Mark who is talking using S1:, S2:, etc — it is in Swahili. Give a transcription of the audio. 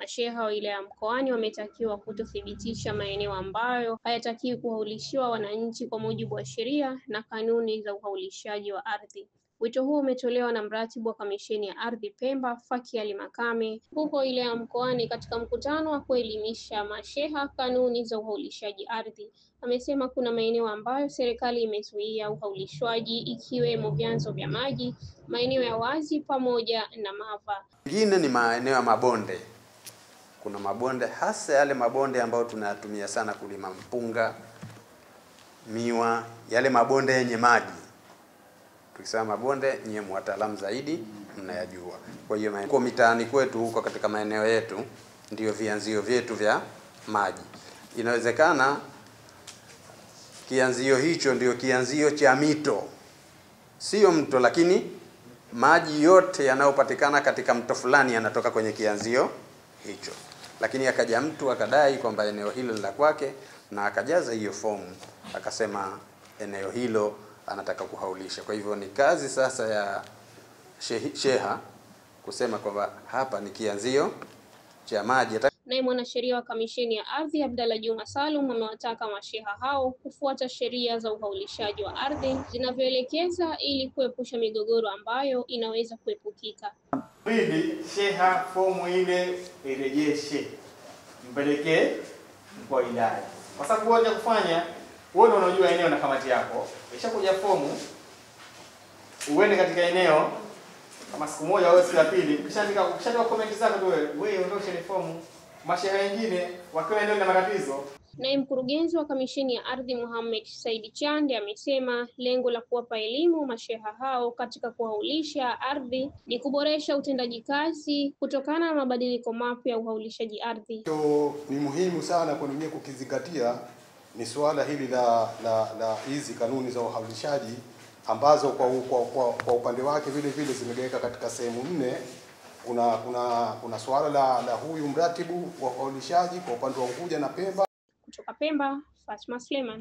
S1: Masheha wa wilaya Mkoani wametakiwa kutothibitisha maeneo ambayo hayatakiwi kuhaulishiwa wananchi kwa mujibu wa sheria na kanuni za uhaulishaji wa ardhi. Wito huo umetolewa na mratibu wa kamisheni ya ardhi Pemba, Faki Ali Makame, huko wilaya Mkoani katika mkutano wa kuelimisha masheha kanuni za uhaulishaji ardhi. Amesema kuna maeneo ambayo serikali imezuia uhaulishwaji ikiwemo vyanzo vya maji, maeneo ya wazi pamoja na mava.
S2: Mengine ni maeneo ya mabonde. Kuna mabonde hasa yale mabonde ambayo tunayatumia sana kulima mpunga, miwa, yale mabonde yenye maji. Tukisema mabonde, nyie wataalamu zaidi mnayajua. Kwa hiyo kwa mitaani kwetu huko katika maeneo yetu ndio vianzio vyetu vya maji. Inawezekana kianzio hicho ndio kianzio cha mito. Sio mto, lakini maji yote yanayopatikana katika mto fulani yanatoka kwenye kianzio hicho. Lakini akaja mtu akadai kwamba eneo hilo la kwake na akajaza hiyo fomu, akasema eneo hilo anataka kuhaulisha. Kwa hivyo ni kazi sasa ya sheha kusema kwamba hapa ni kianzio cha maji.
S1: Naye mwanasheria wa kamisheni ya ardhi Abdalla Juma Salum amewataka masheha hao kufuata sheria za uhaulishaji wa ardhi zinavyoelekeza ili kuepusha migogoro ambayo inaweza kuepukika.
S3: Pili, sheha fomu ile irejeshe, mpelekee mkuu wa wilaya, kwa sababu wewe kufanya wewe unajua eneo na kamati yako, ishakuja fomu uende katika eneo kama siku moja au siku ya pili, ukishaandika comment zako wewe ondosha ile fomu, masheha wengine wakiwa eneo na matatizo.
S1: Naye mkurugenzi wa kamisheni ya ardhi Mohamed Said Chande amesema lengo la kuwapa elimu masheha hao katika kuhaulisha ardhi ni kuboresha utendaji kazi kutokana na mabadiliko mapya ya uhaulishaji ardhi.
S4: Ni muhimu sana kwa ninyi kukizingatia ni suala hili la hizi kanuni za uhaulishaji ambazo kwa upande wake vile vile zimegawika katika sehemu 4. Kuna suala la huyu mratibu wa uhaulishaji kwa upande wa Unguja na Pemba.
S1: Kutoka Pemba, Fatma Suleiman.